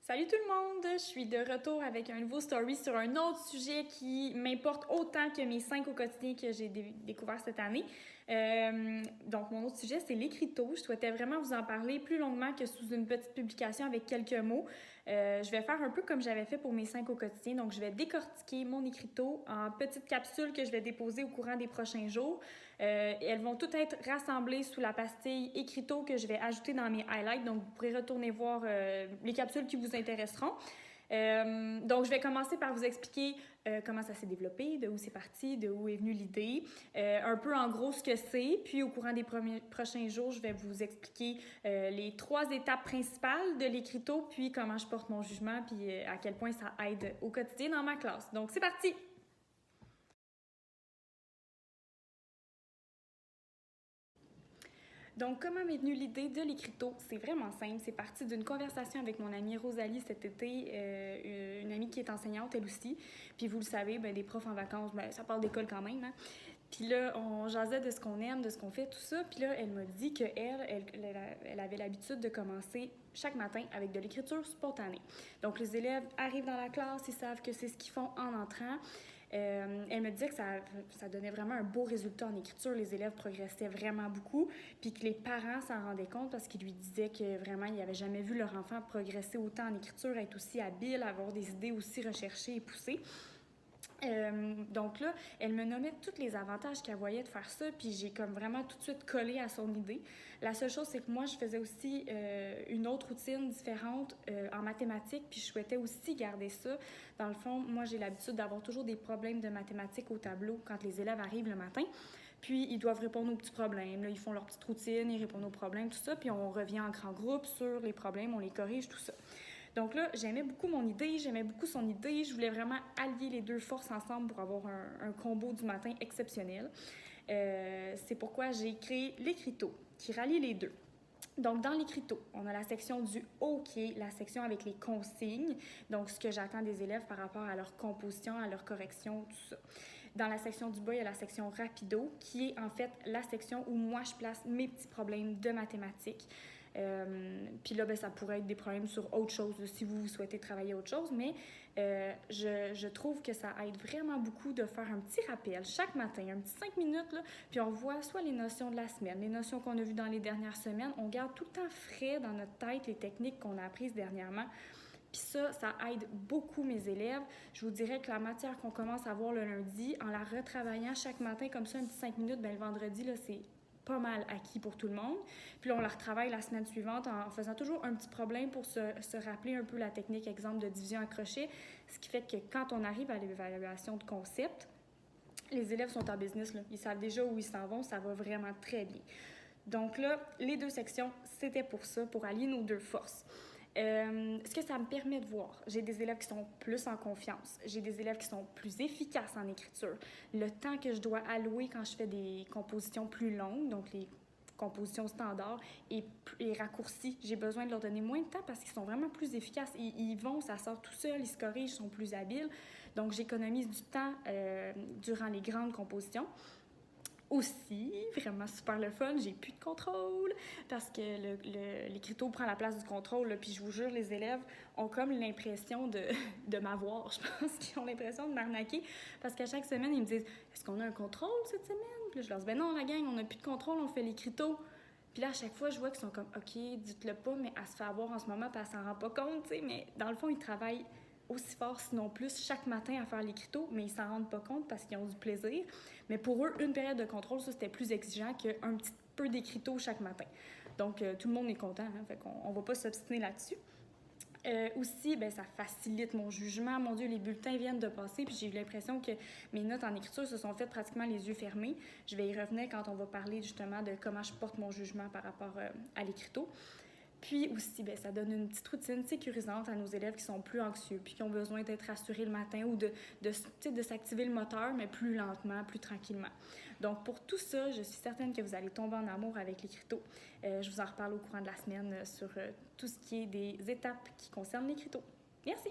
Salut tout le monde! Je suis de retour avec un nouveau story sur un autre sujet qui m'importe autant que mes 5 au quotidien que j'ai découvert cette année. Donc, mon autre sujet, c'est l'écriteau. Je souhaitais vraiment vous en parler plus longuement que sous une petite publication avec quelques mots. Je vais faire un peu comme j'avais fait pour mes 5 au quotidien. Donc, je vais décortiquer mon écriteau en petites capsules que je vais déposer au courant des prochains jours. Elles vont toutes être rassemblées sous la pastille écriteau que je vais ajouter dans mes highlights. Donc, vous pourrez retourner voir les capsules qui vous intéresseront. Donc, je vais commencer par vous expliquer comment ça s'est développé, de où c'est parti, de où est venue l'idée, un peu en gros ce que c'est. Puis, au courant des prochains jours, je vais vous expliquer les 3 étapes principales de l'écriteau, puis comment je porte mon jugement, puis à quel point ça aide au quotidien dans ma classe. Donc, c'est parti! Donc, comment m'est venue l'idée de l'écriteau? C'est vraiment simple. C'est parti d'une conversation avec mon amie Rosalie cet été, une amie qui est enseignante, elle aussi. Puis, vous le savez, ben, des profs en vacances, ben, ça part d'école quand même, hein? Puis là, on jasait de ce qu'on aime, de ce qu'on fait, tout ça. Puis là, elle m'a dit qu'elle avait l'habitude de commencer chaque matin avec de l'écriture spontanée. Donc, les élèves arrivent dans la classe, ils savent que c'est ce qu'ils font en entrant. Elle me disait que ça donnait vraiment un beau résultat en écriture. Les élèves progressaient vraiment beaucoup, puis que les parents s'en rendaient compte parce qu'ils lui disaient que vraiment, ils n'avaient jamais vu leur enfant progresser autant en écriture, être aussi habile, avoir des idées aussi recherchées et poussées. Donc là, elle me nommait tous les avantages qu'elle voyait de faire ça, puis j'ai comme vraiment tout de suite collé à son idée. La seule chose, c'est que moi, je faisais aussi une autre routine différente en mathématiques, puis je souhaitais aussi garder ça. Dans le fond, moi, j'ai l'habitude d'avoir toujours des problèmes de mathématiques au tableau quand les élèves arrivent le matin. Puis, ils doivent répondre aux petits problèmes. Là, ils font leur petite routine, ils répondent aux problèmes, tout ça, puis on revient en grand groupe sur les problèmes, on les corrige, tout ça. Donc là, j'aimais beaucoup mon idée, j'aimais beaucoup son idée. Je voulais vraiment allier les deux forces ensemble pour avoir un combo du matin exceptionnel. C'est pourquoi j'ai créé l'écriteau, qui rallie les deux. Donc, dans l'écriteau, on a la section du haut qui est la section avec les consignes, donc ce que j'attends des élèves par rapport à leur composition, à leur correction, tout ça. Dans la section du bas, il y a la section rapido, qui est en fait la section où moi, je place mes petits problèmes de mathématiques. Puis là, ben, ça pourrait être des problèmes sur autre chose, si vous souhaitez travailler autre chose, mais je trouve que ça aide vraiment beaucoup de faire un petit rappel chaque matin, un petit 5 minutes, là, puis on voit soit les notions de la semaine, les notions qu'on a vues dans les dernières semaines, on garde tout le temps frais dans notre tête les techniques qu'on a apprises dernièrement. Puis ça aide beaucoup mes élèves. Je vous dirais que la matière qu'on commence à voir le lundi, en la retravaillant chaque matin comme ça, un petit 5 minutes, ben, le vendredi, là, c'est pas mal acquis pour tout le monde. Puis là, on la retravaille la semaine suivante en faisant toujours un petit problème pour se rappeler un peu la technique, exemple, de division à crochet, ce qui fait que quand on arrive à l'évaluation de concept, les élèves sont en business, là. Ils savent déjà où ils s'en vont, ça va vraiment très bien. Donc là, les 2 sections, c'était pour ça, pour allier nos 2 forces. Ce que ça me permet de voir, j'ai des élèves qui sont plus en confiance, j'ai des élèves qui sont plus efficaces en écriture. Le temps que je dois allouer quand je fais des compositions plus longues, donc les compositions standards, est raccourci. J'ai besoin de leur donner moins de temps parce qu'ils sont vraiment plus efficaces. Ils vont, ça sort tout seul, ils se corrigent, ils sont plus habiles. Donc, j'économise du temps durant les grandes compositions. Aussi, vraiment super le fun, j'ai plus de contrôle parce que l'écriteau prend la place du contrôle. Là, puis je vous jure, les élèves ont comme l'impression de m'avoir. Je pense qu'ils ont l'impression de m'arnaquer parce qu'à chaque semaine, ils me disent « Est-ce qu'on a un contrôle cette semaine? » Puis là, je leur dis « Ben non, la gang, on n'a plus de contrôle, on fait l'écriteau. » Puis là, à chaque fois, je vois qu'ils sont comme « OK, dites-le pas, mais elle se fait avoir en ce moment puis elle s'en rend pas compte. » tu sais. Mais dans le fond, ils travaillent aussi fort, sinon plus, chaque matin à faire l'écriteau, mais ils s'en rendent pas compte parce qu'ils ont du plaisir. Mais pour eux, une période de contrôle, ça, c'était plus exigeant qu'un petit peu d'écriteau chaque matin. Donc, tout le monde est content, hein, fait qu'on va pas s'obstiner là-dessus. Aussi, ben, ça facilite mon jugement. Mon Dieu, les bulletins viennent de passer, puis j'ai eu l'impression que mes notes en écriture se sont faites pratiquement les yeux fermés. Je vais y revenir quand on va parler justement de comment je porte mon jugement par rapport à l'écriteau. Puis aussi, bien, ça donne une petite routine sécurisante à nos élèves qui sont plus anxieux puis qui ont besoin d'être rassurés le matin ou de s'activer le moteur, mais plus lentement, plus tranquillement. Donc, pour tout ça, je suis certaine que vous allez tomber en amour avec l'écriteau. Je vous en reparle au courant de la semaine sur tout ce qui est des étapes qui concernent l'écriteau. Merci!